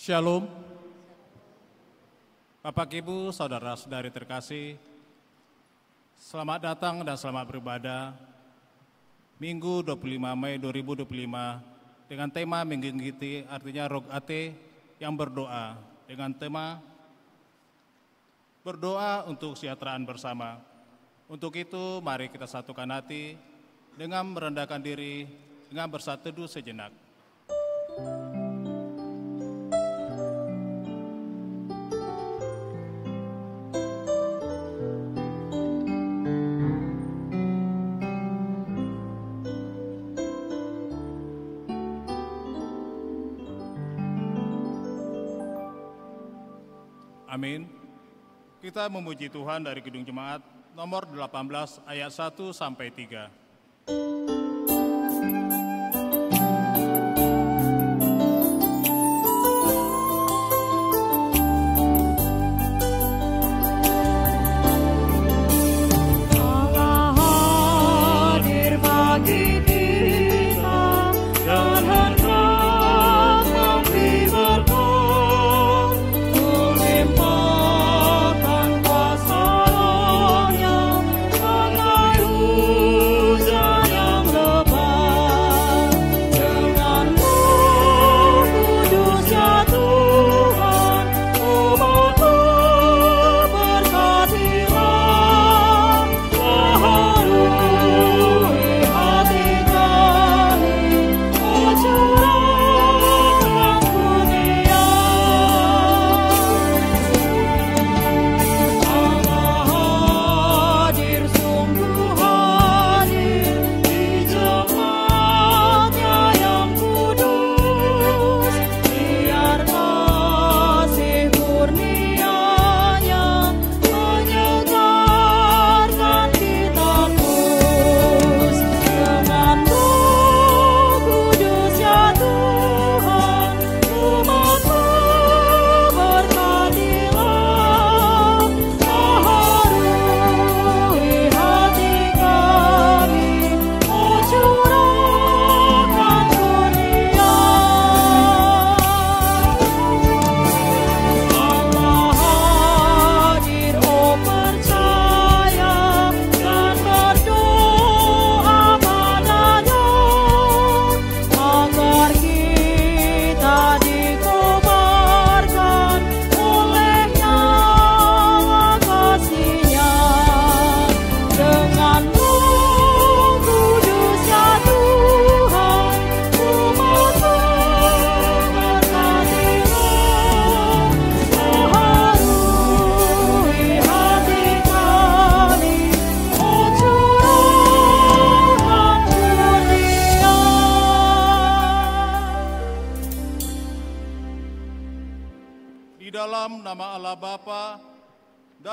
Shalom, Bapak Ibu, Saudara-saudari terkasih, selamat datang dan selamat beribadah Minggu 25 Mei 2025 dengan tema menggigiti artinya Rogate yang berdoa dengan tema berdoa untuk kesejahteraan bersama. Untuk itu mari kita satukan hati dengan merendahkan diri dengan bersatu teduh sejenak. Amin. Kita memuji Tuhan dari Gedung Jemaat nomor 18 ayat 1 sampai 3.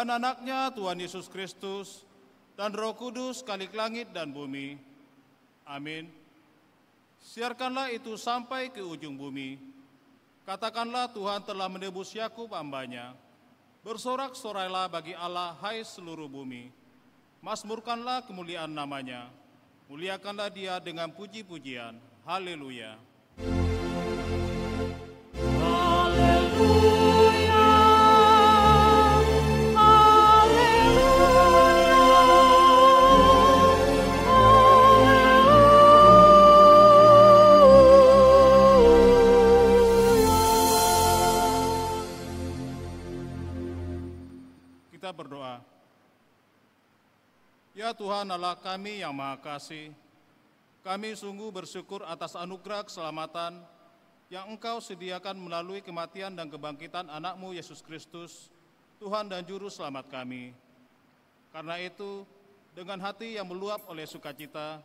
Dan anaknya Tuhan Yesus Kristus dan Roh Kudus Khalik langit dan bumi. Amin. Siarkanlah itu sampai ke ujung bumi. Katakanlah Tuhan telah menebus Yakub hamba-Nya. Bersorak-sorailah bagi Allah hai seluruh bumi. Mazmurkanlah kemuliaan namanya. Muliakanlah Dia dengan puji-pujian. Haleluya. Kita berdoa. Ya Tuhan Allah kami yang Maha Kasih, kami sungguh bersyukur atas anugerah keselamatan yang Engkau sediakan melalui kematian dan kebangkitan anak-Mu Yesus Kristus, Tuhan dan Juru Selamat kami. Karena itu, dengan hati yang meluap oleh sukacita,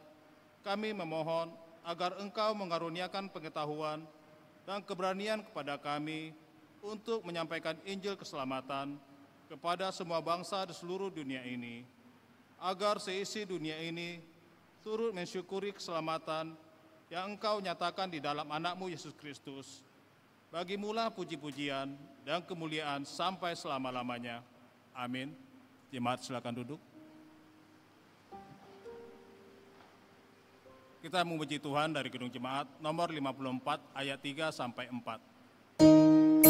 kami memohon agar Engkau mengaruniakan pengetahuan dan keberanian kepada kami untuk menyampaikan Injil keselamatan kepada semua bangsa di seluruh dunia ini, agar seisi dunia ini turut mensyukuri keselamatan yang Engkau nyatakan di dalam anak-Mu Yesus Kristus. Bagimulah puji-pujian dan kemuliaan sampai selama-lamanya. Amin. Jemaat silakan duduk. Kita memuji Tuhan dari Gedung Jemaat nomor 54 ayat 3 sampai 4.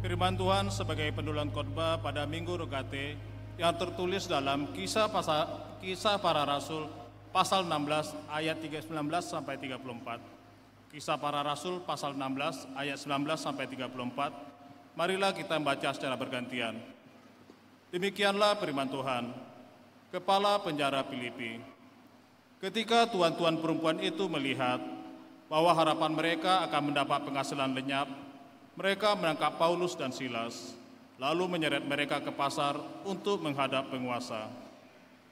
Firman Tuhan sebagai pendulan khotbah pada Minggu Rogate yang tertulis dalam Kisah Para Rasul pasal 16 ayat 19 sampai 34. Kisah Para Rasul pasal 16 ayat 19 sampai 34. Marilah kita membaca secara bergantian. Demikianlah firman Tuhan. Kepala penjara Filipi. Ketika tuan-tuan perempuan itu melihat bahwa harapan mereka akan mendapat penghasilan lenyap, mereka menangkap Paulus dan Silas, lalu menyeret mereka ke pasar untuk menghadap penguasa.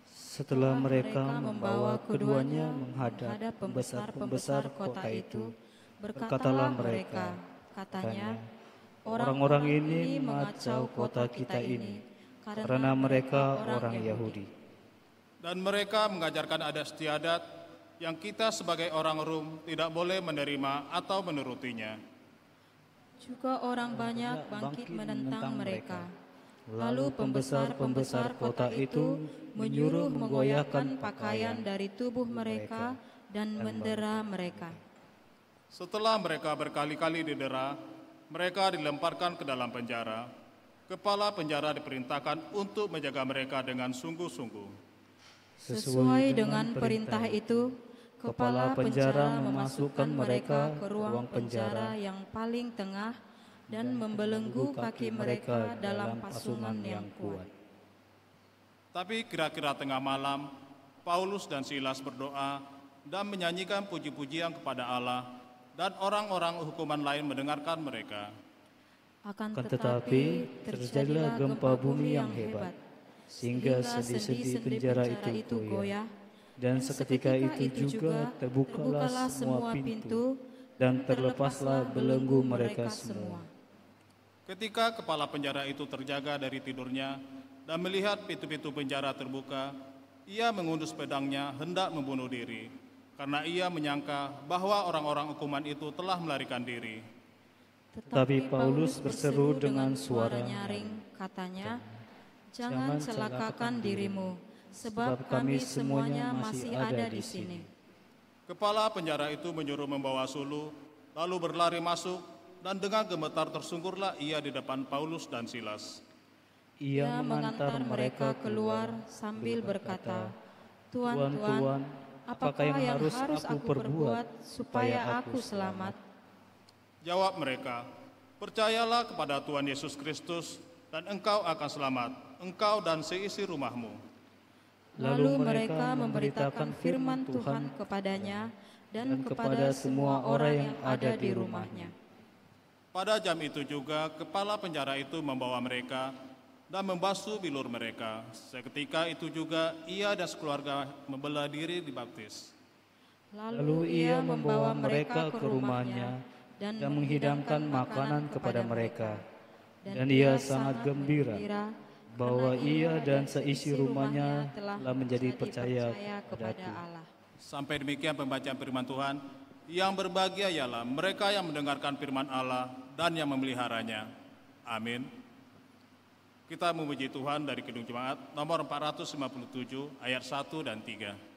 Setelah mereka membawa keduanya menghadap pembesar-pembesar kota itu, berkatalah mereka, katanya, orang-orang ini mengacau kota kita ini, karena mereka orang Yahudi. Dan mereka mengajarkan adat istiadat yang kita sebagai orang Rom tidak boleh menerima atau menurutinya. Juga orang banyak bangkit menentang mereka. Lalu pembesar-pembesar kota itu menyuruh menggoyahkan pakaian dari tubuh mereka dan mendera mereka. Setelah mereka berkali-kali didera, mereka dilemparkan ke dalam penjara. Kepala penjara diperintahkan untuk menjaga mereka dengan sungguh-sungguh. Sesuai dengan perintah itu, kepala penjara memasukkan mereka ke ruang penjara yang paling tengah dan membelenggu kaki mereka dalam pasungan yang kuat. Tapi kira-kira tengah malam, Paulus dan Silas berdoa dan menyanyikan puji-pujian kepada Allah, dan orang-orang hukuman lain mendengarkan mereka. Akan tetapi terjadilah gempa bumi yang hebat, sehingga sendi-sendi penjara itu goyah. Dan seketika itu juga terbukalah semua pintu dan terlepaslah belenggu mereka semua. Ketika kepala penjara itu terjaga dari tidurnya dan melihat pintu-pintu penjara terbuka, ia mengundus pedangnya hendak membunuh diri, karena ia menyangka bahwa orang-orang hukuman itu telah melarikan diri. Tetapi Paulus berseru dengan suara nyaring, katanya, "Jangan celakakan dirimu, sebab kami semuanya masih ada di sini." Kepala penjara itu menyuruh membawa suluh, lalu berlari masuk, dan dengan gemetar tersungkurlah ia di depan Paulus dan Silas. Ia mengantar mereka keluar sambil berkata, "Tuan, apakah yang harus aku perbuat supaya aku selamat?" Jawab mereka, "Percayalah kepada Tuhan Yesus Kristus, dan engkau akan selamat, engkau dan seisi rumahmu." Lalu mereka memberitakan firman Tuhan kepadanya dan kepada semua orang yang ada di rumahnya. Pada jam itu juga kepala penjara itu membawa mereka dan membasuh bilur mereka. Seketika itu juga ia dan sekeluarga membela diri dibaptis. Lalu ia membawa mereka ke rumahnya dan menghidangkan makanan kepada mereka. Dan ia sangat gembira bahwa ia dan seisi rumahnya telah menjadi percaya kepada Allah. Sampai demikian pembacaan firman Tuhan. Yang berbahagia ialah mereka yang mendengarkan firman Allah dan yang memeliharanya. Amin. Kita memuji Tuhan dari Kidung Jemaat nomor 457 ayat 1 dan 3.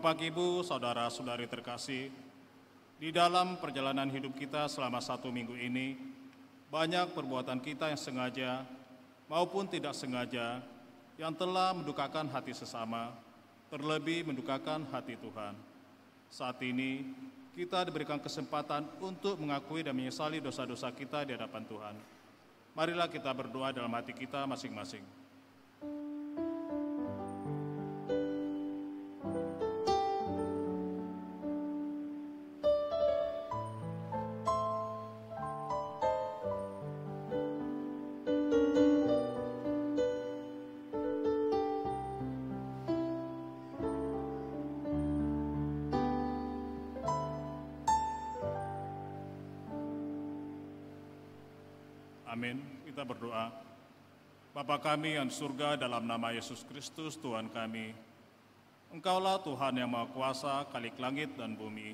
Bapak, Ibu, Saudara-saudari terkasih, di dalam perjalanan hidup kita selama 1 minggu ini, banyak perbuatan kita yang sengaja maupun tidak sengaja yang telah mendukakan hati sesama, terlebih mendukakan hati Tuhan. Saat ini, kita diberikan kesempatan untuk mengakui dan menyesali dosa-dosa kita di hadapan Tuhan. Marilah kita berdoa dalam hati kita masing-masing. Amin. Kita berdoa. Bapa kami yang di surga, dalam nama Yesus Kristus Tuhan kami, Engkaulah Tuhan yang Maha Kuasa, Khalik langit dan bumi,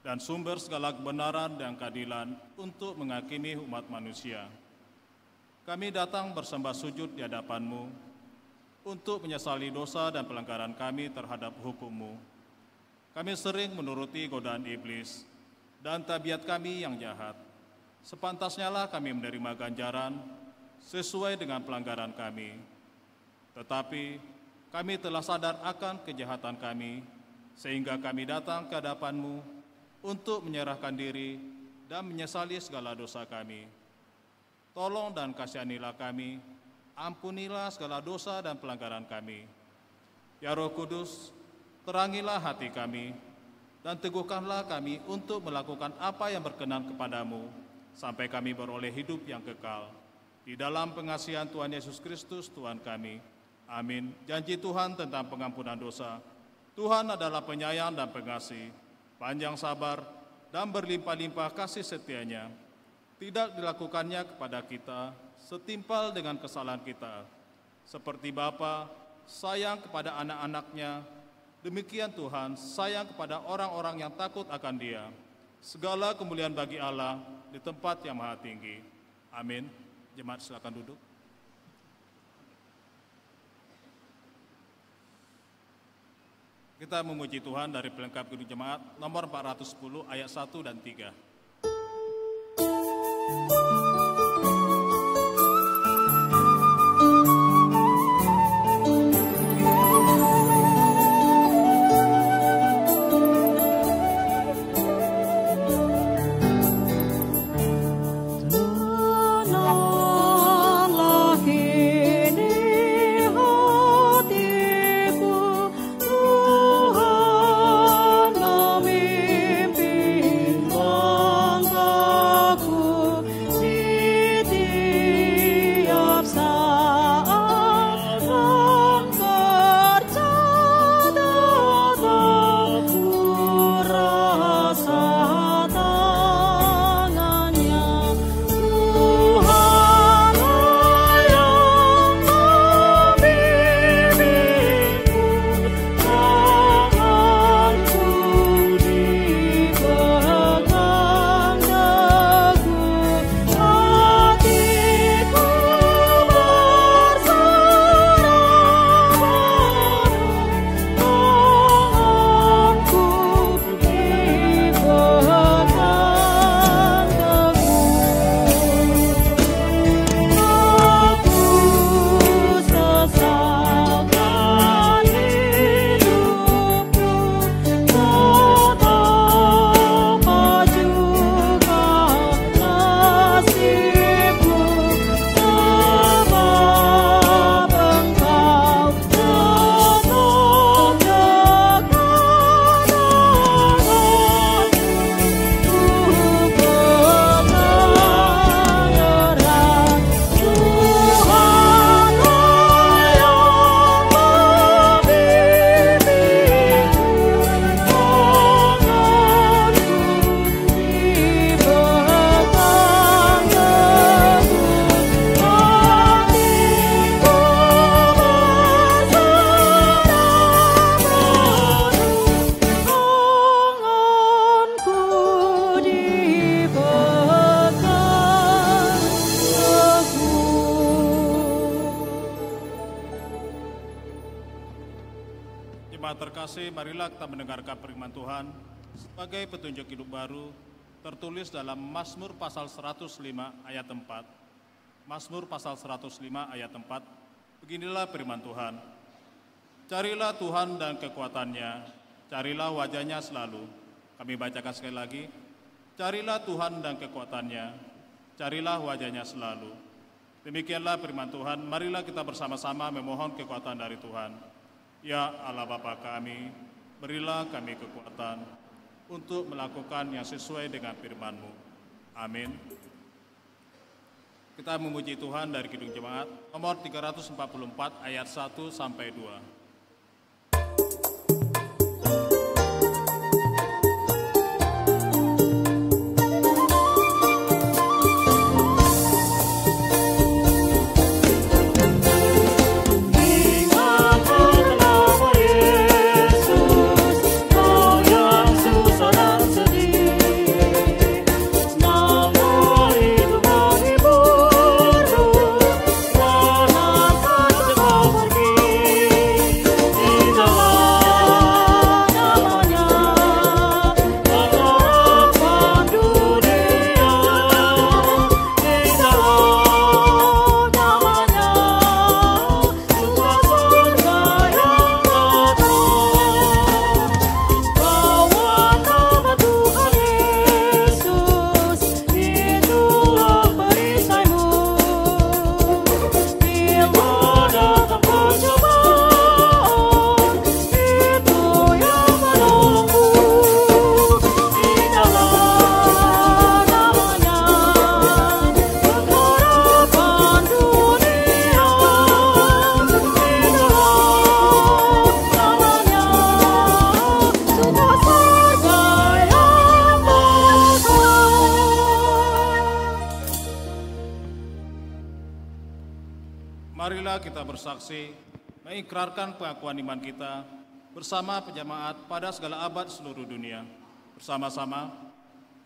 dan sumber segala kebenaran dan keadilan untuk menghakimi umat manusia. Kami datang bersembah sujud di hadapan-Mu untuk menyesali dosa dan pelanggaran kami terhadap hukum-Mu. Kami sering menuruti godaan iblis dan tabiat kami yang jahat. Sepantasnya lah kami menerima ganjaran sesuai dengan pelanggaran kami. Tetapi kami telah sadar akan kejahatan kami, sehingga kami datang ke hadapan-Mu untuk menyerahkan diri dan menyesali segala dosa kami. Tolong dan kasihanilah kami, ampunilah segala dosa dan pelanggaran kami. Ya Roh Kudus, terangilah hati kami, dan teguhkanlah kami untuk melakukan apa yang berkenan kepadamu, sampai kami beroleh hidup yang kekal. Di dalam pengasihan Tuhan Yesus Kristus, Tuhan kami. Amin. Janji Tuhan tentang pengampunan dosa. Tuhan adalah penyayang dan pengasih, panjang sabar, dan berlimpah-limpah kasih setianya. Tidak dilakukannya kepada kita setimpal dengan kesalahan kita. Seperti Bapa sayang kepada anak-anaknya, demikian Tuhan sayang kepada orang-orang yang takut akan Dia. Segala kemuliaan bagi Allah di tempat yang maha tinggi. Amin. Jemaat silakan duduk. Kita memuji Tuhan dari pelengkap Kidung Jemaat nomor 410 ayat 1 dan 3. Tuhan memimpin langkah Jemaat terkasih, marilah kita mendengarkan firman Tuhan sebagai petunjuk hidup baru tertulis dalam Mazmur pasal 105 ayat 4. Mazmur pasal 105 ayat 4. Beginilah firman Tuhan. Carilah Tuhan dan kekuatannya, carilah wajahnya selalu. Kami bacakan sekali lagi. Carilah Tuhan dan kekuatannya, carilah wajahnya selalu. Demikianlah firman Tuhan, marilah kita bersama-sama memohon kekuatan dari Tuhan. Ya Allah Bapa kami, berilah kami kekuatan untuk melakukan yang sesuai dengan firman-Mu. Amin. Kita memuji Tuhan dari Kidung Jemaat nomor 344 ayat 1 sampai 2. Marilah kita bersaksi, mengikrarkan pengakuan iman kita bersama penjemaat pada segala abad seluruh dunia. Bersama-sama,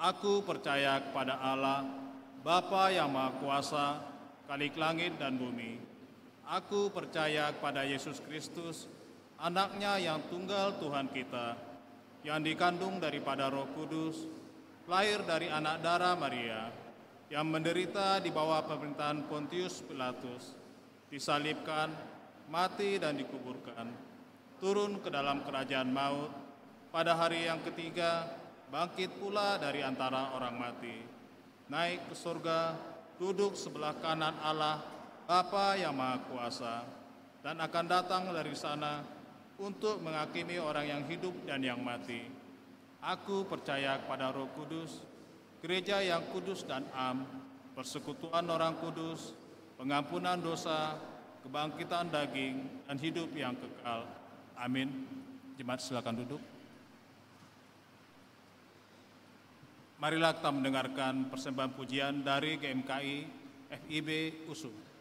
aku percaya kepada Allah, Bapa yang Maha Kuasa, Khalik langit dan bumi. Aku percaya kepada Yesus Kristus, Anaknya yang tunggal Tuhan kita, yang dikandung daripada Roh Kudus, lahir dari anak darah Maria, yang menderita di bawah pemerintahan Pontius Pilatus, disalibkan, mati dan dikuburkan, turun ke dalam kerajaan maut, pada hari yang ketiga bangkit pula dari antara orang mati, naik ke surga, duduk sebelah kanan Allah, Bapa yang Maha Kuasa, dan akan datang dari sana untuk menghakimi orang yang hidup dan yang mati. Aku percaya kepada Roh Kudus, gereja yang kudus dan am, persekutuan orang kudus, pengampunan dosa, kebangkitan daging, dan hidup yang kekal. Amin. Jemaat silakan duduk. Marilah kita mendengarkan persembahan pujian dari GMKI FIB USU.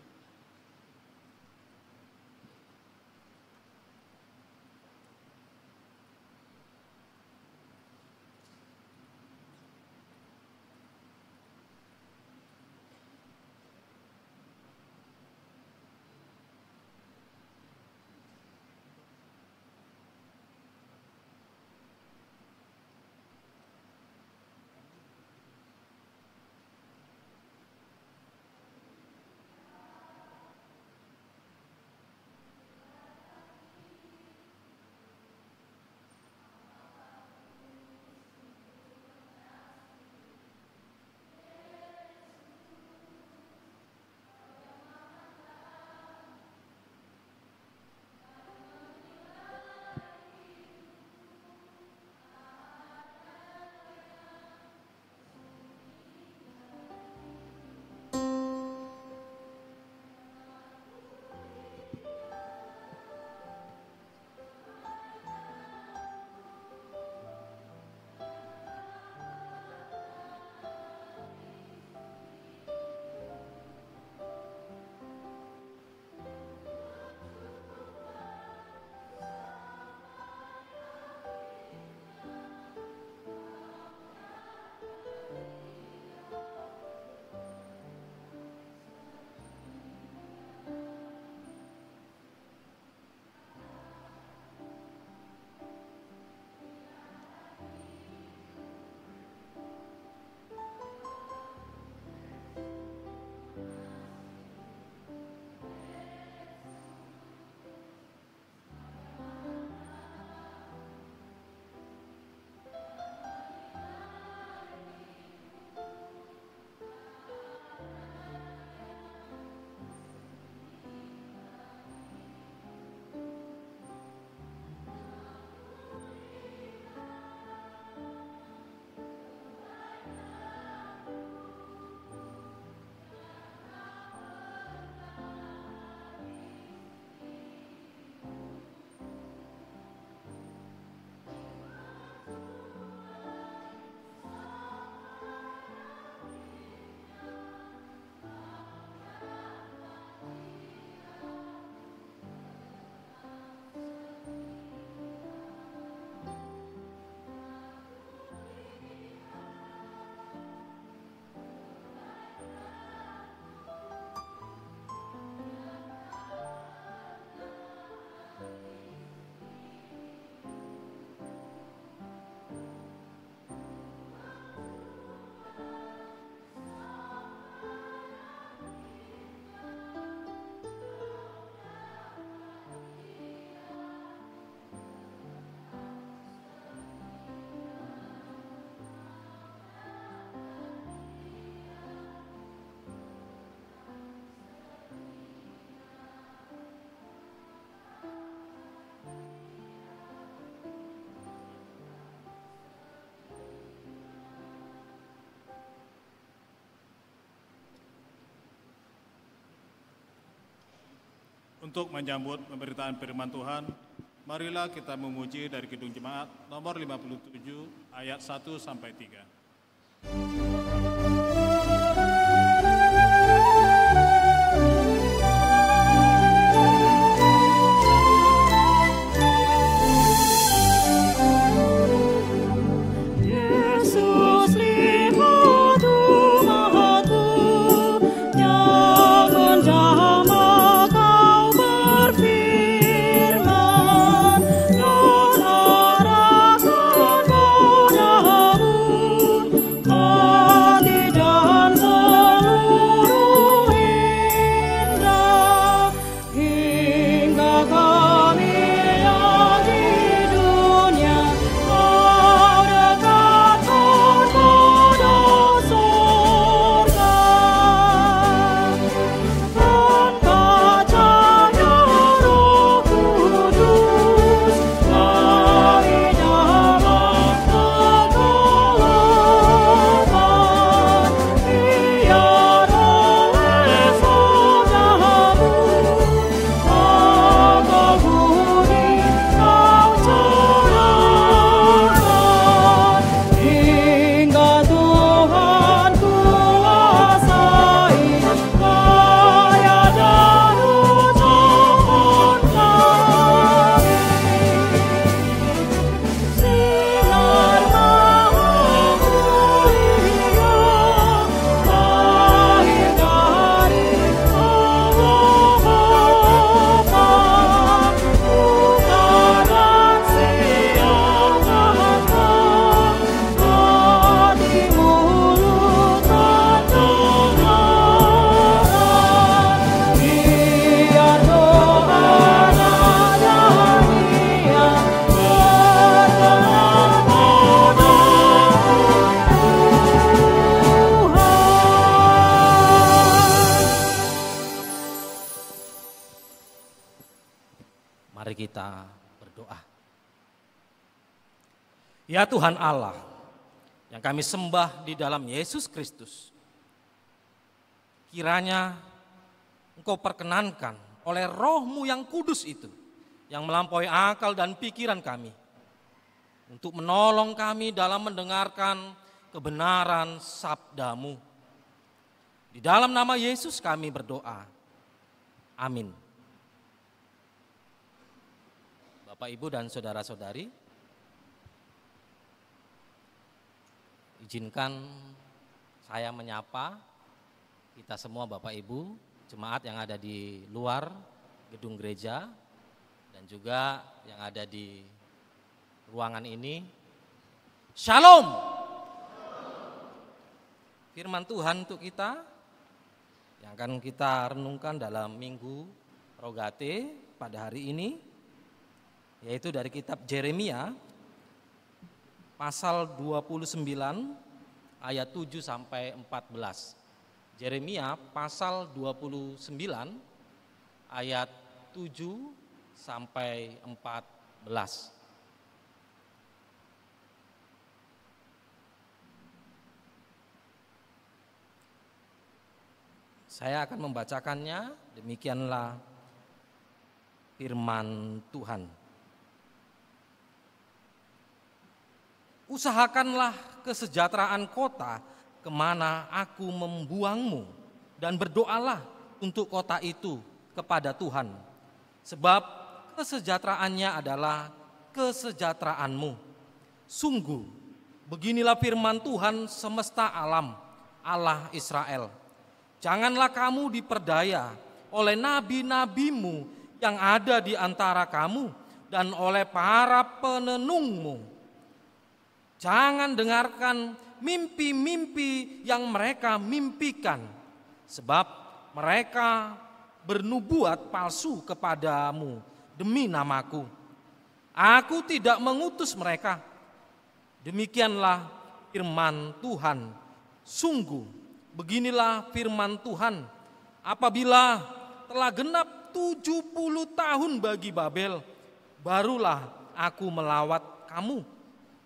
Untuk menyambut pemberitaan firman Tuhan, marilah kita memuji dari Kidung Jemaat nomor 57 ayat 1 sampai 3. Mari kita berdoa. Ya Tuhan Allah, yang kami sembah di dalam Yesus Kristus, kiranya Engkau perkenankan oleh Roh-Mu yang kudus itu, yang melampaui akal dan pikiran kami, untuk menolong kami dalam mendengarkan kebenaran sabda-Mu. Di dalam nama Yesus kami berdoa. Amin. Bapak, Ibu, dan saudara-saudari, izinkan saya menyapa kita semua Bapak Ibu, jemaat yang ada di luar gedung gereja dan juga yang ada di ruangan ini. Shalom. Firman Tuhan untuk kita yang akan kita renungkan dalam Minggu Rogate pada hari ini, yaitu dari kitab Yeremia pasal 29 ayat 7 sampai 14. Yeremia pasal 29 ayat 7 sampai 14. Saya akan membacakannya, demikianlah firman Tuhan. Usahakanlah kesejahteraan kota kemana aku membuangmu, dan berdoalah untuk kota itu kepada Tuhan, sebab kesejahteraannya adalah kesejahteraanmu. Sungguh, beginilah firman Tuhan semesta alam, Allah Israel. Janganlah kamu diperdaya oleh nabi-nabimu yang ada di antara kamu dan oleh para penenungmu. Jangan dengarkan mimpi-mimpi yang mereka mimpikan, sebab mereka bernubuat palsu kepadamu demi namaku. Aku tidak mengutus mereka. Demikianlah firman Tuhan. Sungguh, beginilah firman Tuhan, apabila telah genap 70 tahun bagi Babel, barulah aku melawat kamu.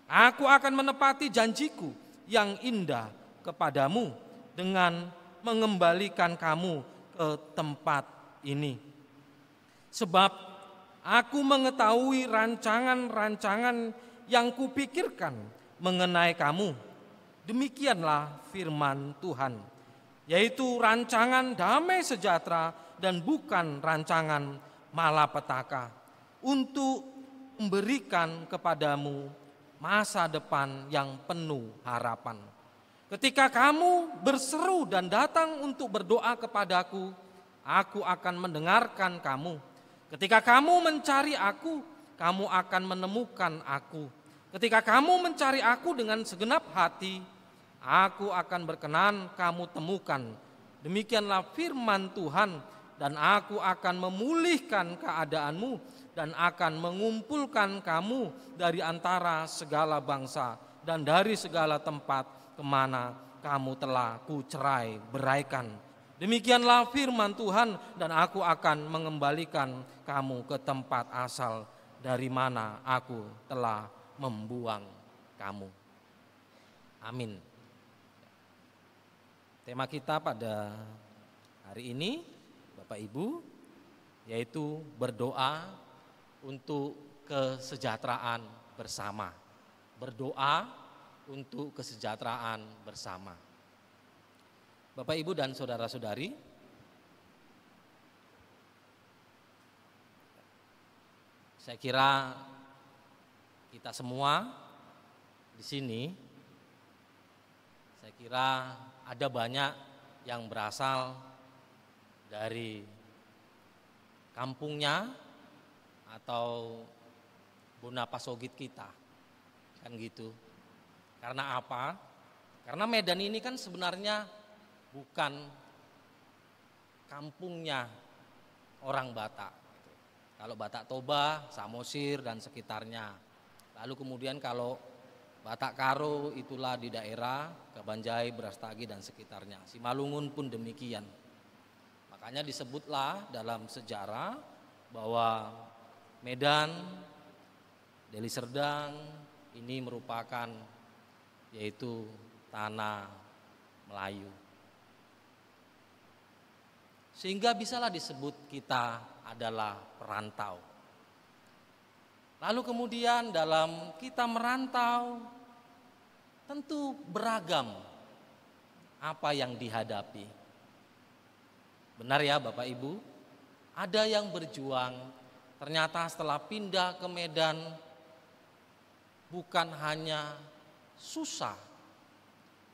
Aku akan menepati janjiku yang indah kepadamu dengan mengembalikan kamu ke tempat ini. Sebab aku mengetahui rancangan-rancangan yang kupikirkan mengenai kamu. Demikianlah firman Tuhan, yaitu rancangan damai sejahtera dan bukan rancangan malapetaka, untuk memberikan kepadamu masa depan yang penuh harapan. Ketika kamu berseru dan datang untuk berdoa kepadaku, aku akan mendengarkan kamu. Ketika kamu mencari aku, kamu akan menemukan aku. Ketika kamu mencari aku dengan segenap hati, aku akan berkenan kamu temukan. Demikianlah firman Tuhan, dan aku akan memulihkan keadaanmu dan akan mengumpulkan kamu dari antara segala bangsa dan dari segala tempat kemana kamu telah kucerai beraikan. Demikianlah firman Tuhan, dan aku akan mengembalikan kamu ke tempat asal dari mana aku telah membuang kamu. Amin. Tema kita pada hari ini, Bapak Ibu, yaitu berdoa untuk kesejahteraan bersama. Berdoa untuk kesejahteraan bersama. Bapak, Ibu, dan saudara-saudari, saya kira kita semua di sini, saya kira ada banyak yang berasal dari kampungnya atau Bonapasogit kita, kan gitu. Karena apa? Karena Medan ini kan sebenarnya bukan kampungnya orang Batak. Kalau Batak Toba, Samosir dan sekitarnya. Lalu kemudian kalau Batak Karo itulah di daerah Kabanjai, Brastagi dan sekitarnya. Simalungun pun demikian. Makanya disebutlah dalam sejarah bahwa Medan, Deli Serdang ini merupakan yaitu tanah Melayu. Sehingga bisalah disebut kita adalah perantau. Lalu kemudian dalam kita merantau tentu beragam apa yang dihadapi. Benar ya Bapak Ibu? Ada yang berjuang, ternyata setelah pindah ke Medan bukan hanya susah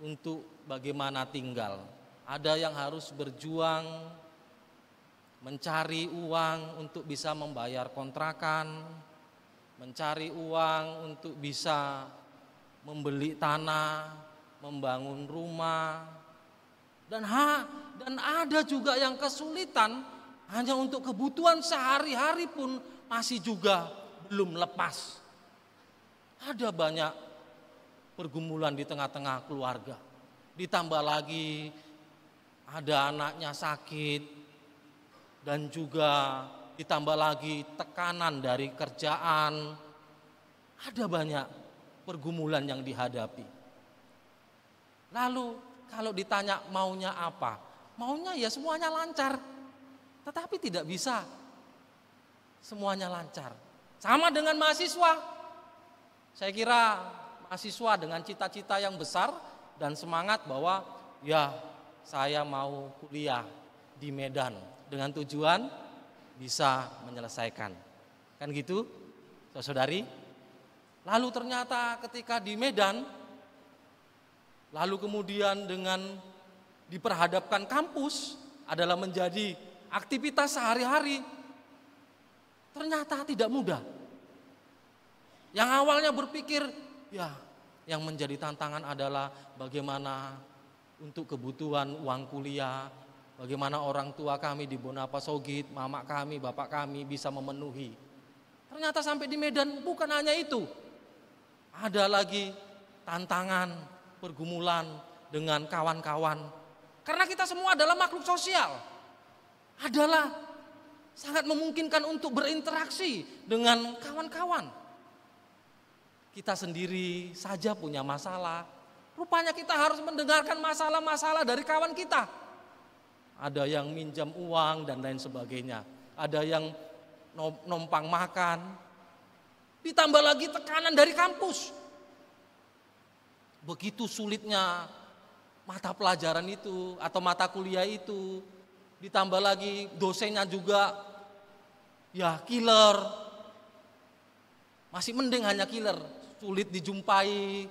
untuk bagaimana tinggal. Ada yang harus berjuang mencari uang untuk bisa membayar kontrakan, mencari uang untuk bisa membeli tanah, membangun rumah, dan ada juga yang kesulitan hanya untuk kebutuhan sehari-hari pun masih juga belum lepas. Ada banyak pergumulan di tengah-tengah keluarga, ditambah lagi ada anaknya sakit, dan juga ditambah lagi tekanan dari kerjaan. Ada banyak pergumulan yang dihadapi. Lalu kalau ditanya maunya apa? Maunya ya semuanya lancar. Tetapi tidak bisa semuanya lancar. Sama dengan mahasiswa. Saya kira mahasiswa dengan cita-cita yang besar dan semangat bahwa ya saya mau kuliah di Medan dengan tujuan bisa menyelesaikan. Kan gitu, saudari? Lalu ternyata ketika di Medan, lalu kemudian dengan diperhadapkan kampus adalah menjadi aktivitas sehari-hari, ternyata tidak mudah. Yang awalnya berpikir, ya yang menjadi tantangan adalah bagaimana untuk kebutuhan uang kuliah, bagaimana orang tua kami di Bonapasogit, mama kami, bapak kami bisa memenuhi. Ternyata sampai di Medan bukan hanya itu. Ada lagi tantangan, pergumulan dengan kawan-kawan. Karena kita semua adalah makhluk sosial. Adalah sangat memungkinkan untuk berinteraksi dengan kawan-kawan. Kita sendiri saja punya masalah. Rupanya kita harus mendengarkan masalah-masalah dari kawan kita. Ada yang minjam uang dan lain sebagainya. Ada yang numpang makan. Ditambah lagi tekanan dari kampus. Begitu sulitnya mata pelajaran itu atau mata kuliah itu. Ditambah lagi dosennya juga ya killer. Masih mending hanya killer, sulit dijumpai.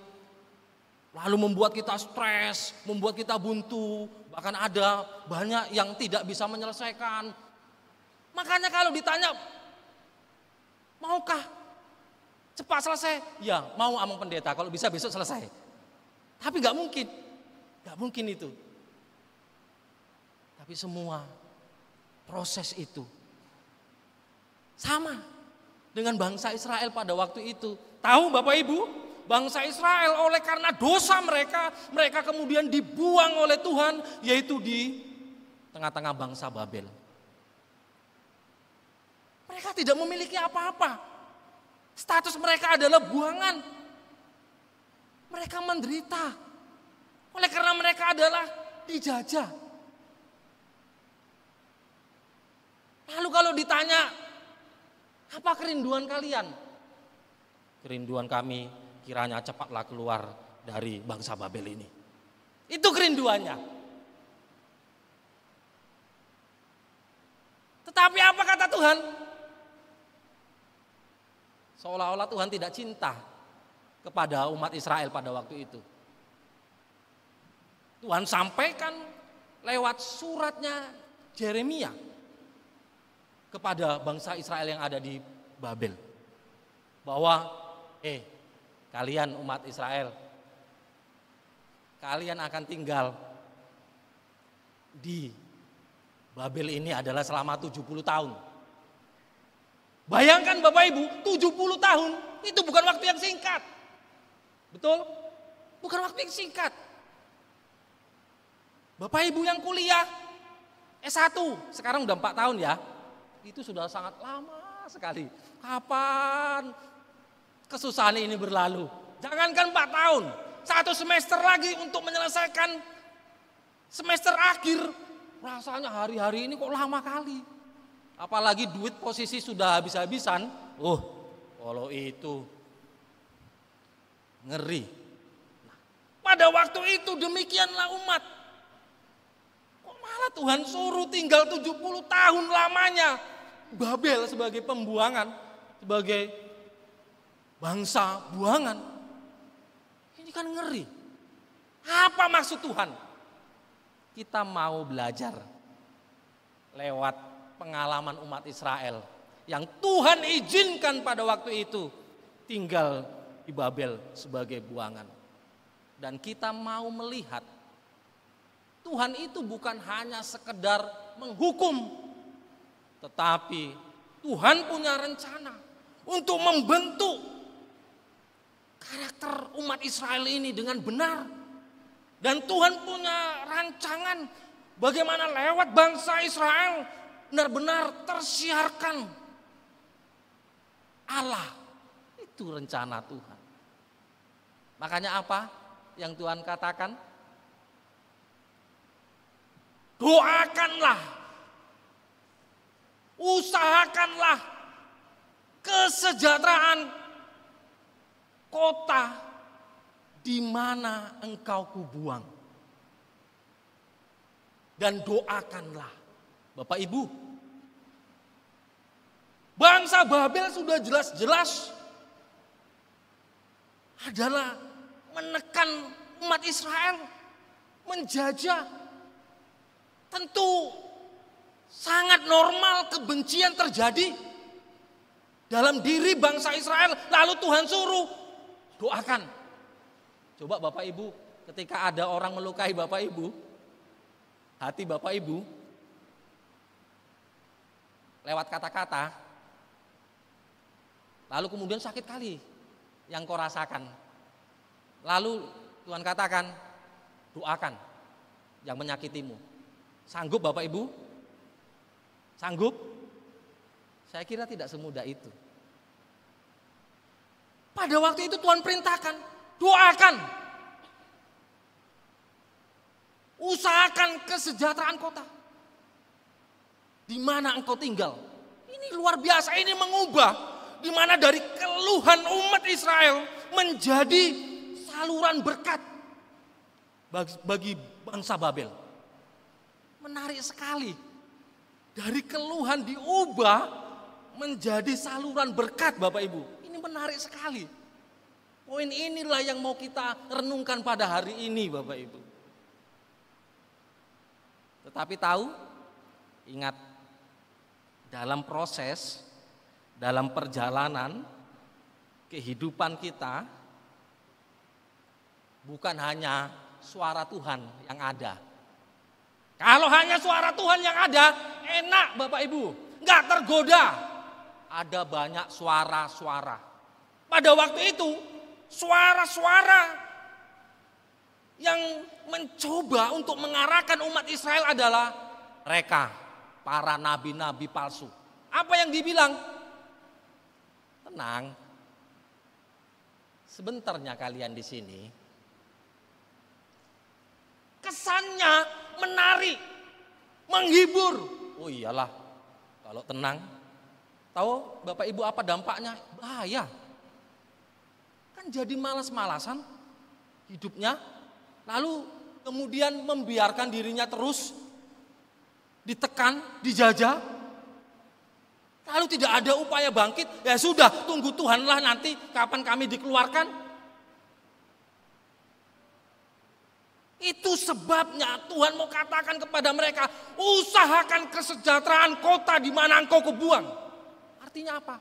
Lalu membuat kita stres, membuat kita buntu. Bahkan ada banyak yang tidak bisa menyelesaikan. Makanya kalau ditanya, maukah cepat selesai? Ya mau amang pendeta, kalau bisa besok selesai. Tapi gak mungkin itu. Tapi semua proses itu sama dengan bangsa Israel pada waktu itu. Tahu Bapak Ibu? Bangsa Israel oleh karena dosa mereka kemudian dibuang oleh Tuhan, yaitu di tengah-tengah bangsa Babel. Mereka tidak memiliki apa-apa. Status mereka adalah buangan. Mereka menderita. Oleh karena mereka adalah dijajah. Lalu kalau ditanya, apa kerinduan kalian? Kerinduan kami kiranya cepatlah keluar dari bangsa Babel ini. Itu kerinduannya. Tetapi apa kata Tuhan? Seolah-olah Tuhan tidak cinta kepada umat Israel pada waktu itu. Tuhan sampaikan lewat suratnya Yeremia kepada bangsa Israel yang ada di Babel. Bahwa kalian umat Israel, kalian akan tinggal di Babel ini adalah selama 70 tahun. Bayangkan Bapak Ibu, 70 tahun itu bukan waktu yang singkat. Betul? Bukan waktu yang singkat. Bapak Ibu yang kuliah S1, sekarang udah 4 tahun ya. Itu sudah sangat lama sekali. Kapan kesusahan ini berlalu? Jangankan 4 tahun, 1 semester lagi untuk menyelesaikan semester akhir. Rasanya hari-hari ini kok lama kali. Apalagi duit posisi sudah habis-habisan. Kalau itu ngeri. Pada waktu itu demikianlah umat. Kok malah Tuhan suruh tinggal 70 tahun lamanya. Babel sebagai pembuangan, sebagai bangsa buangan. Ini kan ngeri. Apa maksud Tuhan? Kita mau belajar lewat pengalaman umat Israel yang Tuhan izinkan pada waktu itu tinggal di Babel sebagai buangan. Dan kita mau melihat Tuhan itu bukan hanya sekedar menghukum, tetapi Tuhan punya rencana untuk membentuk karakter umat Israel ini dengan benar. Dan Tuhan punya rancangan bagaimana lewat bangsa Israel benar-benar tersiarkan Allah. Itu rencana Tuhan. Makanya apa yang Tuhan katakan? Doakanlah, usahakanlah kesejahteraan kota di mana engkau kubuang. Dan doakanlah. Bapak Ibu, bangsa Babel sudah jelas-jelas adalah menekan umat Israel, menjajah. Tentu sangat normal kebencian terjadi dalam diri bangsa Israel. Lalu Tuhan suruh doakan. Coba Bapak Ibu, ketika ada orang melukai Bapak Ibu, hati Bapak Ibu lewat kata-kata, lalu kemudian sakit kali yang kau rasakan. Lalu Tuhan katakan, doakan yang menyakitimu. Sanggup Bapak Ibu? Sanggup? Saya kira tidak semudah itu. Pada waktu itu Tuhan perintahkan, doakan. Usahakan kesejahteraan kota. Di mana engkau tinggal? Ini luar biasa, ini mengubah, di mana dari keluhan umat Israel menjadi saluran berkat bagi bangsa Babel. Menarik sekali, dari keluhan diubah menjadi saluran berkat Bapak Ibu. Ini menarik sekali. Poin inilah yang mau kita renungkan pada hari ini Bapak Ibu. Tetapi tahu, ingat, dalam proses, dalam perjalanan kehidupan kita, bukan hanya suara Tuhan yang ada. Kalau hanya suara Tuhan yang ada, enak Bapak Ibu, nggak tergoda. Ada banyak suara-suara. Pada waktu itu, suara-suara yang mencoba untuk mengarahkan umat Israel adalah mereka, para nabi-nabi palsu. Apa yang dibilang? Tenang, sebentarnya kalian di sini. Kesannya menarik, menghibur. Oh iyalah, kalau tenang. Tahu Bapak Ibu apa dampaknya? Bahaya. Kan jadi malas-malasan hidupnya. Lalu kemudian membiarkan dirinya terus ditekan, dijajah. Lalu tidak ada upaya bangkit, ya sudah, tunggu Tuhanlah nanti kapan kami dikeluarkan. Itu sebabnya Tuhan mau katakan kepada mereka, usahakan kesejahteraan kota di mana engkau kebuang. Artinya apa?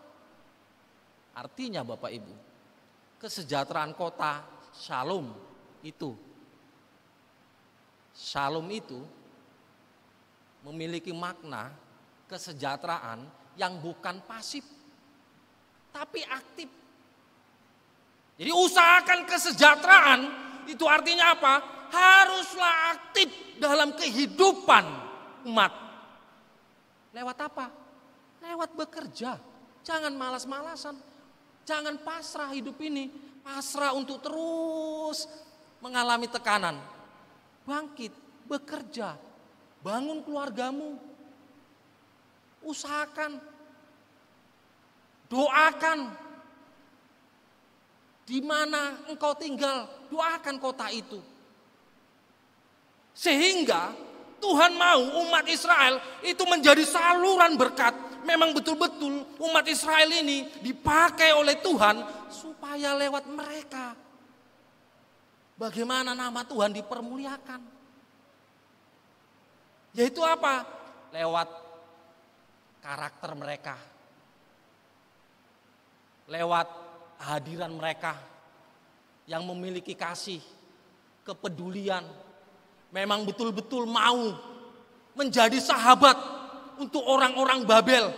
Artinya Bapak Ibu, kesejahteraan kota, shalom itu. Shalom itu memiliki makna kesejahteraan yang bukan pasif, tapi aktif. Jadi usahakan kesejahteraan itu artinya apa? Haruslah aktif dalam kehidupan umat. Lewat apa? Lewat bekerja. Jangan malas-malasan. Jangan pasrah hidup ini. Pasrah untuk terus mengalami tekanan. Bangkit, bekerja, bangun keluargamu. Usahakan. Doakan. Di mana engkau tinggal, doakan kota itu. Sehingga Tuhan mau umat Israel itu menjadi saluran berkat. Memang betul-betul umat Israel ini dipakai oleh Tuhan supaya lewat mereka bagaimana nama Tuhan dipermuliakan. Yaitu apa? Lewat karakter mereka. Lewat hadiran mereka yang memiliki kasih, kepedulian. Memang betul-betul mau menjadi sahabat untuk orang-orang Babel.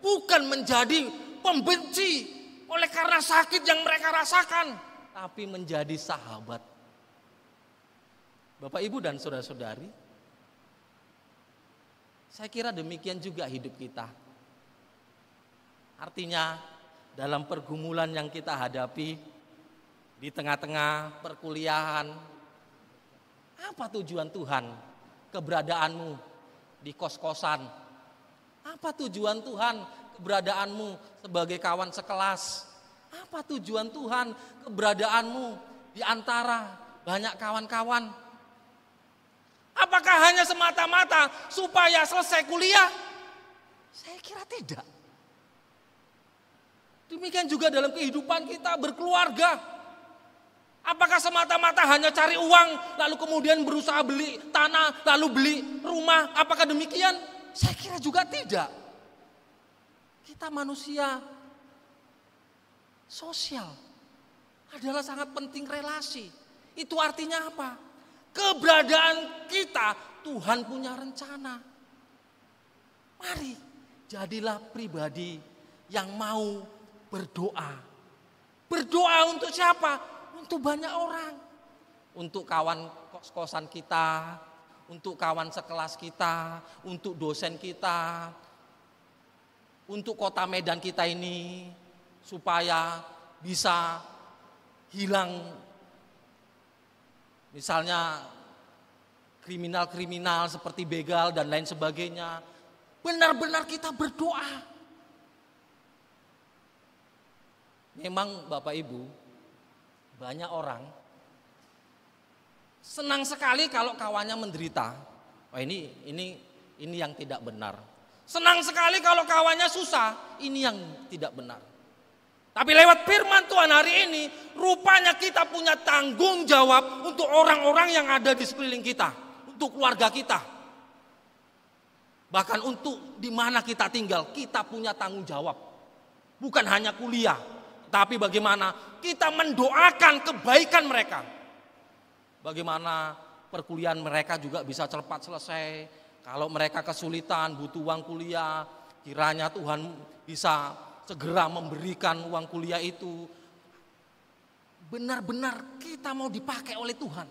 Bukan menjadi pembenci oleh karena sakit yang mereka rasakan. Tapi menjadi sahabat. Bapak, Ibu, dan saudara-saudari, saya kira demikian juga hidup kita. Artinya dalam pergumulan yang kita hadapi di tengah-tengah perkuliahan, apa tujuan Tuhan keberadaanmu di kos-kosan? Apa tujuan Tuhan keberadaanmu sebagai kawan sekelas? Apa tujuan Tuhan keberadaanmu di antara banyak kawan-kawan? Apakah hanya semata-mata supaya selesai kuliah? Saya kira tidak. Demikian juga dalam kehidupan kita berkeluarga. Apakah semata-mata hanya cari uang, lalu kemudian berusaha beli tanah, lalu beli rumah? Apakah demikian? Saya kira juga tidak. Kita manusia sosial, adalah sangat penting relasi. Itu artinya apa? Keberadaan kita, Tuhan punya rencana. Mari, jadilah pribadi yang mau berdoa. Berdoa untuk siapa? Untuk banyak orang, untuk kawan kos-kosan kita, untuk kawan sekelas kita, untuk dosen kita, untuk kota Medan kita ini, supaya bisa hilang misalnya kriminal-kriminal seperti begal dan lain sebagainya. Benar-benar kita berdoa. Memang Bapak Ibu, banyak orang senang sekali kalau kawannya menderita. Oh ini yang tidak benar. Senang sekali kalau kawannya susah. Ini yang tidak benar. Tapi lewat firman Tuhan hari ini, rupanya kita punya tanggung jawab untuk orang-orang yang ada di sekeliling kita, untuk keluarga kita. Bahkan untuk di mana kita tinggal, kita punya tanggung jawab. Bukan hanya kuliah, tapi bagaimana kita mendoakan kebaikan mereka. Bagaimana perkuliahan mereka juga bisa cepat selesai. Kalau mereka kesulitan, butuh uang kuliah, kiranya Tuhan bisa segera memberikan uang kuliah itu. Benar-benar kita mau dipakai oleh Tuhan,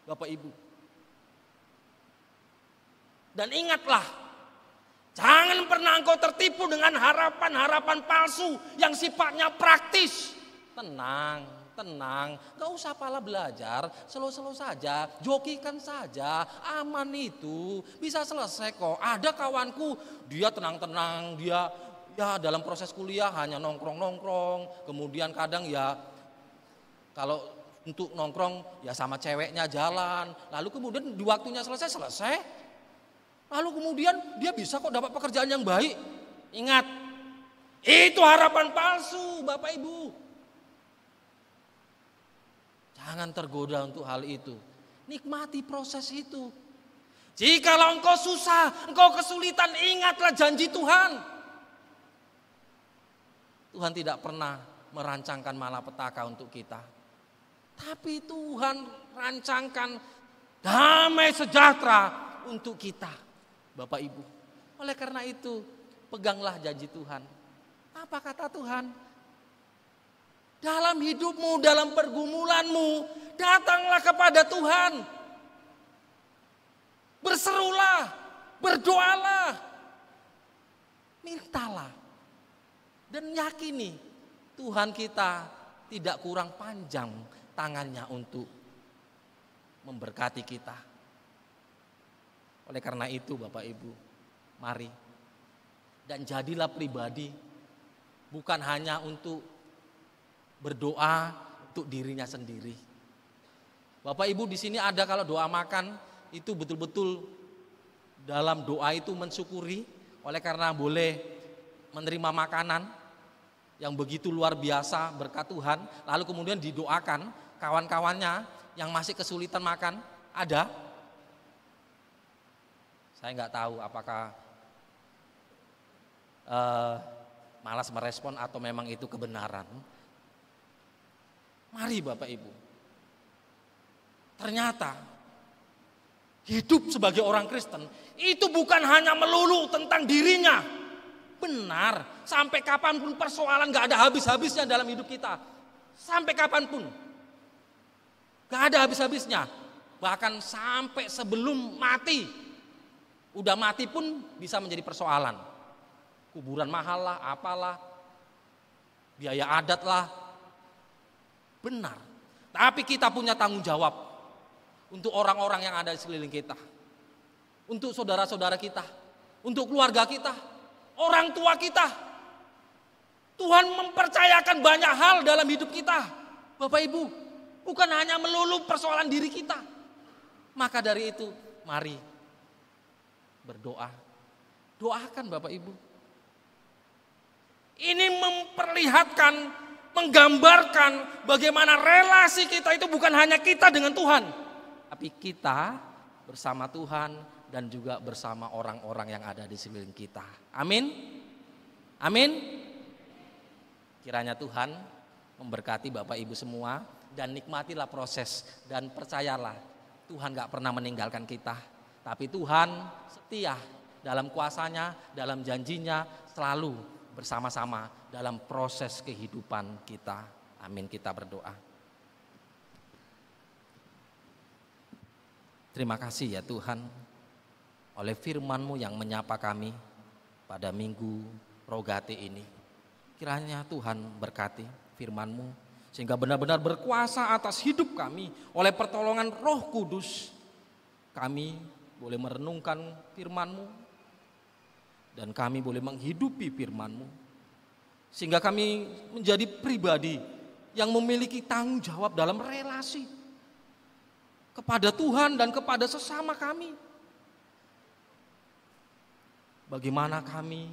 Bapak Ibu. Dan ingatlah, jangan pernah engkau tertipu dengan harapan-harapan palsu yang sifatnya praktis. Tenang, gak usah pala belajar, slow-slow saja, jokikan saja, aman itu, bisa selesai kok. Ada kawanku, dia tenang-tenang, dia ya dalam proses kuliah hanya nongkrong-nongkrong, kemudian kadang ya kalau untuk nongkrong ya sama ceweknya jalan, lalu kemudian di waktunya selesai, lalu kemudian dia bisa kok dapat pekerjaan yang baik. Ingat, itu harapan palsu Bapak Ibu. Jangan tergoda untuk hal itu. Nikmati proses itu. Jikalau engkau susah, engkau kesulitan, ingatlah janji Tuhan. Tuhan tidak pernah merancangkan malapetaka untuk kita. Tapi Tuhan rancangkan damai sejahtera untuk kita, Bapak Ibu. Oleh karena itu, peganglah janji Tuhan. Apa kata Tuhan? Dalam hidupmu, dalam pergumulanmu, datanglah kepada Tuhan. Berserulah, berdoalah, mintalah. Dan yakini Tuhan kita tidak kurang panjang tangannya untuk memberkati kita. Oleh karena itu Bapak Ibu, mari dan jadilah pribadi bukan hanya untuk berdoa untuk dirinya sendiri. Bapak Ibu di sini ada kalau doa makan itu betul-betul dalam doa itu mensyukuri oleh karena boleh menerima makanan yang begitu luar biasa berkat Tuhan, lalu kemudian didoakan kawan-kawannya yang masih kesulitan makan. Ada? Saya nggak tahu apakah malas merespon atau memang itu kebenaran. Mari Bapak Ibu, ternyata hidup sebagai orang Kristen itu bukan hanya melulu tentang dirinya. Benar, sampai kapanpun persoalan gak ada habis-habisnya dalam hidup kita. Sampai kapanpun, gak ada habis-habisnya. Bahkan sampai sebelum mati, udah mati pun bisa menjadi persoalan. Kuburan mahal lah, apalah, biaya adat lah. Benar, tapi kita punya tanggung jawab untuk orang-orang yang ada di sekeliling kita, untuk saudara-saudara kita, untuk keluarga kita, orang tua kita. Tuhan mempercayakan banyak hal dalam hidup kita, Bapak Ibu, bukan hanya melulu persoalan diri kita. Maka dari itu, mari berdoa, doakan Bapak Ibu. Ini memperlihatkan, menggambarkan bagaimana relasi kita itu bukan hanya kita dengan Tuhan, tapi kita bersama Tuhan dan juga bersama orang-orang yang ada di sekeliling kita. Amin. Amin. Kiranya Tuhan memberkati Bapak Ibu semua dan nikmatilah proses dan percayalah Tuhan gak pernah meninggalkan kita, tapi Tuhan setia dalam kuasanya, dalam janjinya selalu bersama-sama dalam proses kehidupan kita. Amin, kita berdoa. Terima kasih ya Tuhan, oleh firman-Mu yang menyapa kami pada minggu Rogate ini. Kiranya Tuhan berkati firman-Mu sehingga benar-benar berkuasa atas hidup kami. Oleh pertolongan Roh Kudus kami boleh merenungkan firman-Mu dan kami boleh menghidupi firman-Mu Sehingga kami menjadi pribadi yang memiliki tanggung jawab dalam relasi kepada Tuhan dan kepada sesama kami. Bagaimana kami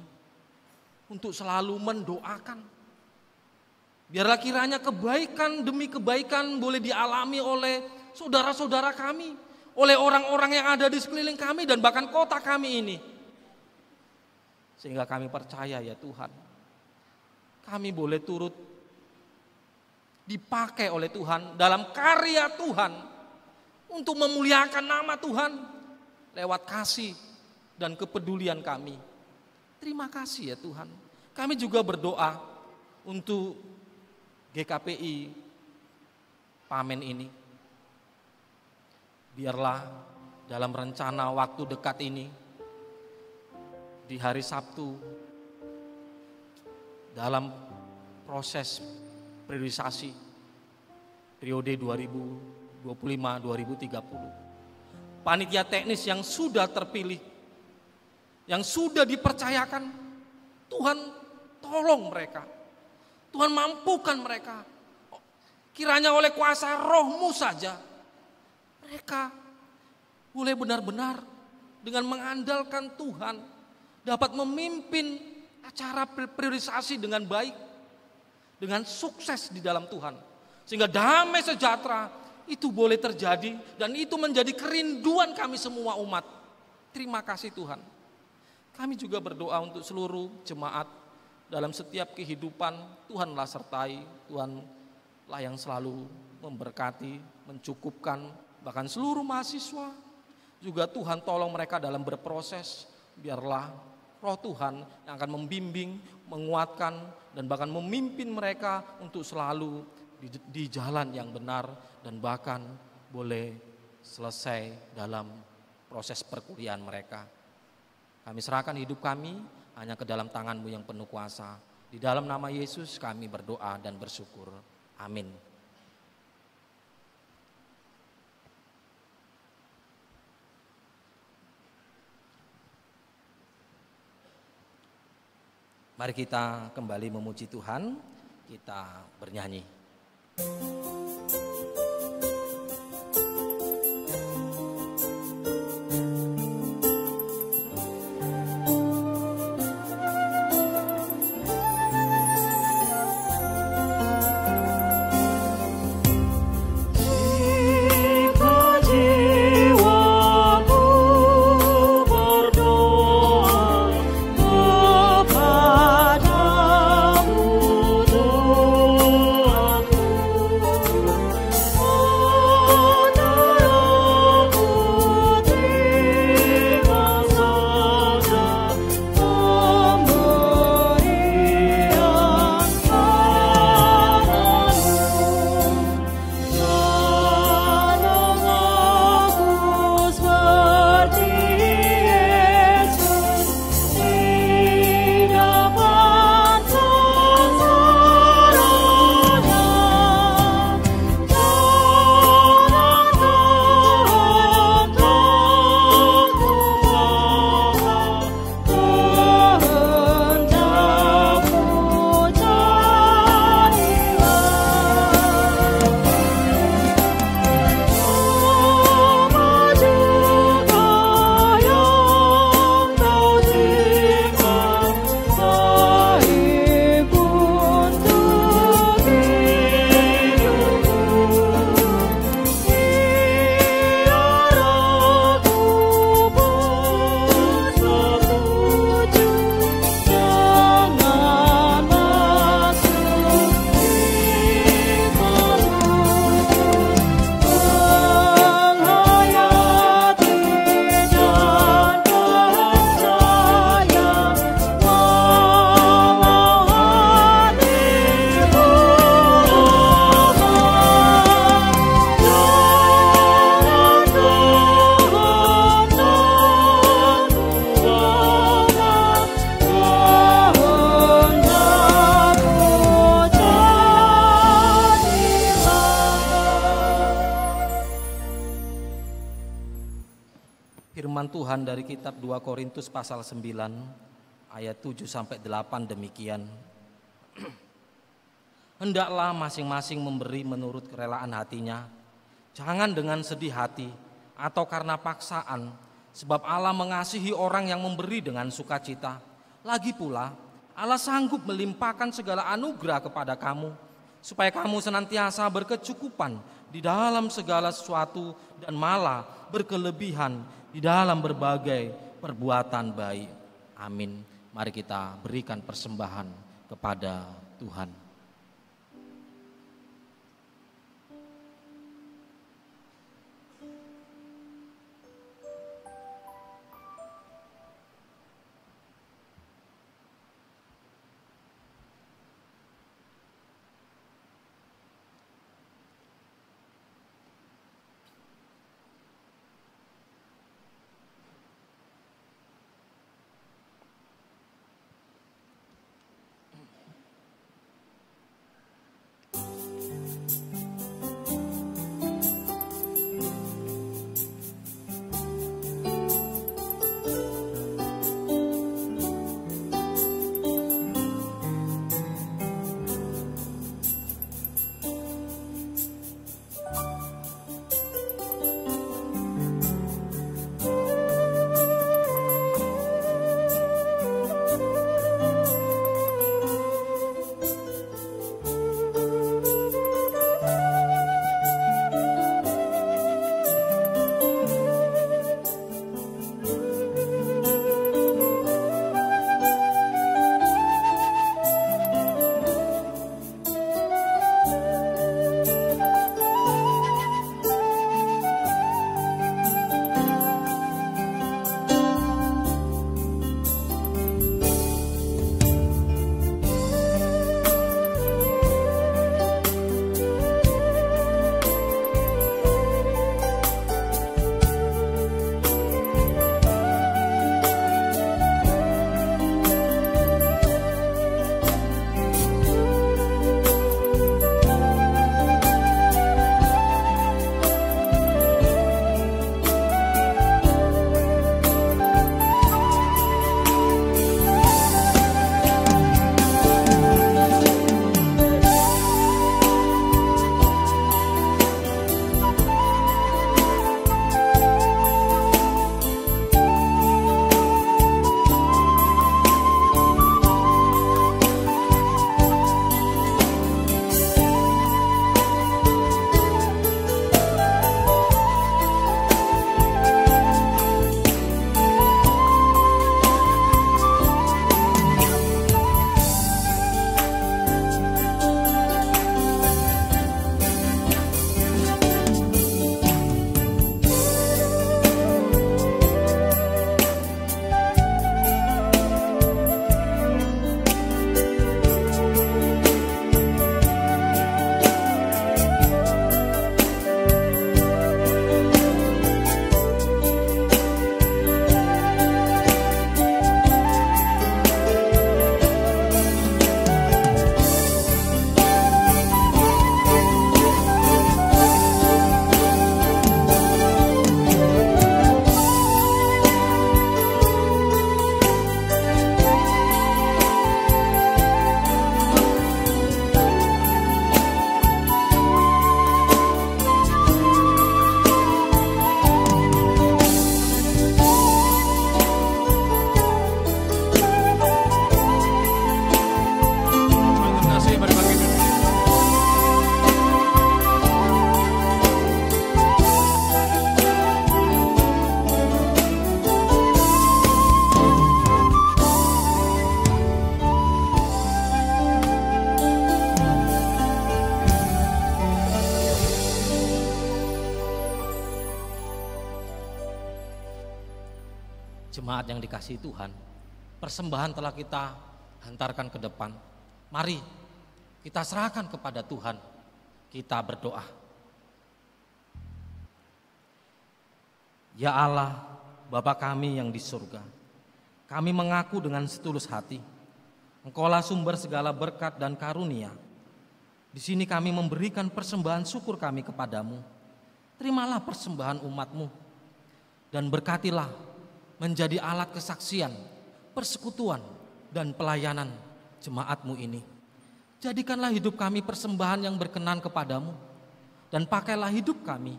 untuk selalu mendoakan. Biarlah kiranya kebaikan demi kebaikan boleh dialami oleh saudara-saudara kami, oleh orang-orang yang ada di sekeliling kami dan bahkan kota kami ini. Sehingga kami percaya ya Tuhan, kami boleh turut dipakai oleh Tuhan dalam karya Tuhan untuk memuliakan nama Tuhan lewat kasih dan kepedulian kami. Terima kasih ya Tuhan. Kami juga berdoa untuk GKPI Pamen ini. Biarlah dalam rencana waktu dekat ini, di hari Sabtu, dalam proses priorisasi periode 2025-2030, panitia teknis yang sudah terpilih, yang sudah dipercayakan, Tuhan tolong mereka, Tuhan mampukan mereka. Kiranya oleh kuasa Roh-Mu saja mereka boleh benar-benar dengan mengandalkan Tuhan dapat memimpin acara priorisasi dengan baik, dengan sukses di dalam Tuhan. Sehingga damai sejahtera itu boleh terjadi dan itu menjadi kerinduan kami semua umat. Terima kasih Tuhan. Kami juga berdoa untuk seluruh jemaat dalam setiap kehidupan. Tuhanlah sertai, Tuhanlah yang selalu memberkati, mencukupkan, bahkan seluruh mahasiswa. Juga Tuhan tolong mereka dalam berproses. Biarlah Roh Tuhan yang akan membimbing, menguatkan, dan bahkan memimpin mereka untuk selalu di jalan yang benar dan bahkan boleh selesai dalam proses perkuliahan mereka. Kami serahkan hidup kami hanya ke dalam tangan-Mu yang penuh kuasa. Di dalam nama Yesus kami berdoa dan bersyukur. Amin. Mari kita kembali memuji Tuhan, kita bernyanyi. Tuhan dari kitab 2 Korintus pasal 9 ayat 7 sampai 8 demikian. Hendaklah masing-masing memberi menurut kerelaan hatinya, jangan dengan sedih hati atau karena paksaan, sebab Allah mengasihi orang yang memberi dengan sukacita. Lagi pula, Allah sanggup melimpahkan segala anugerah kepada kamu, supaya kamu senantiasa berkecukupan di dalam segala sesuatu dan malah berkelebihan di dalam berbagai perbuatan baik. Amin. Mari kita berikan persembahan kepada Tuhan. Jemaat yang dikasihi Tuhan, persembahan telah kita hantarkan ke depan. Mari kita serahkan kepada Tuhan. Kita berdoa. Ya Allah, Bapa kami yang di surga, kami mengaku dengan setulus hati, Engkaulah sumber segala berkat dan karunia. Di sini kami memberikan persembahan syukur kami kepadamu. Terimalah persembahan umat-Mu dan berkatilah menjadi alat kesaksian, persekutuan dan pelayanan jemaat-Mu ini. Jadikanlah hidup kami persembahan yang berkenan kepadamu, dan pakailah hidup kami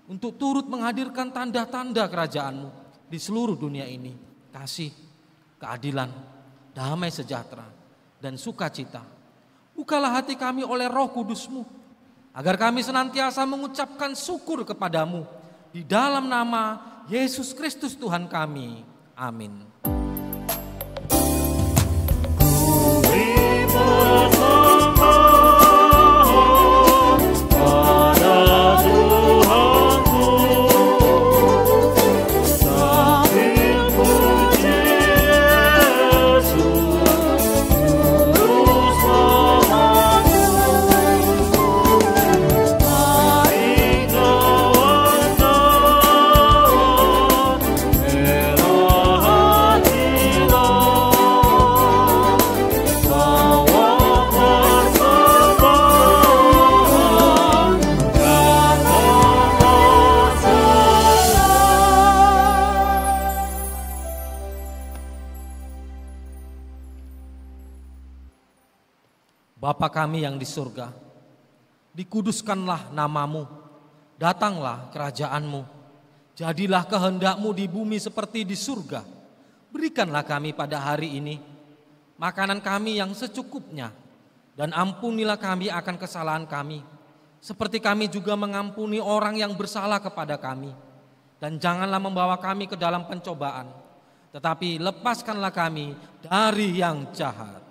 untuk turut menghadirkan tanda-tanda kerajaan-Mu di seluruh dunia ini. Kasih, keadilan, damai sejahtera, dan sukacita. Bukalah hati kami oleh Roh Kudus-Mu, agar kami senantiasa mengucapkan syukur kepadamu di dalam nama Yesus Kristus Tuhan kami. Amin. Bapa kami yang di surga, dikuduskanlah namamu, datanglah kerajaan-Mu, jadilah kehendak-Mu di bumi seperti di surga. Berikanlah kami pada hari ini makanan kami yang secukupnya, dan ampunilah kami akan kesalahan kami, seperti kami juga mengampuni orang yang bersalah kepada kami. Dan janganlah membawa kami ke dalam pencobaan, tetapi lepaskanlah kami dari yang jahat.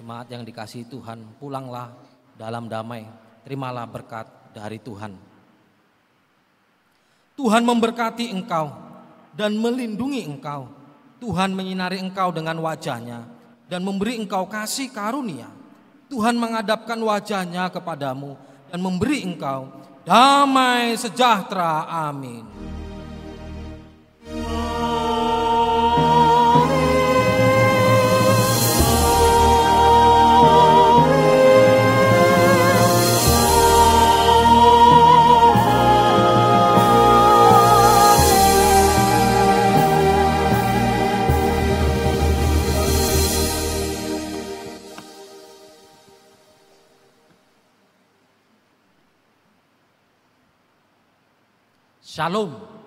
Jemaat yang dikasihi Tuhan, pulanglah dalam damai, terimalah berkat dari Tuhan. Tuhan memberkati engkau dan melindungi engkau. Tuhan menyinari engkau dengan wajah-Nya dan memberi engkau kasih karunia. Tuhan menghadapkan wajah-Nya kepadamu dan memberi engkau damai sejahtera. Amin. Shalom.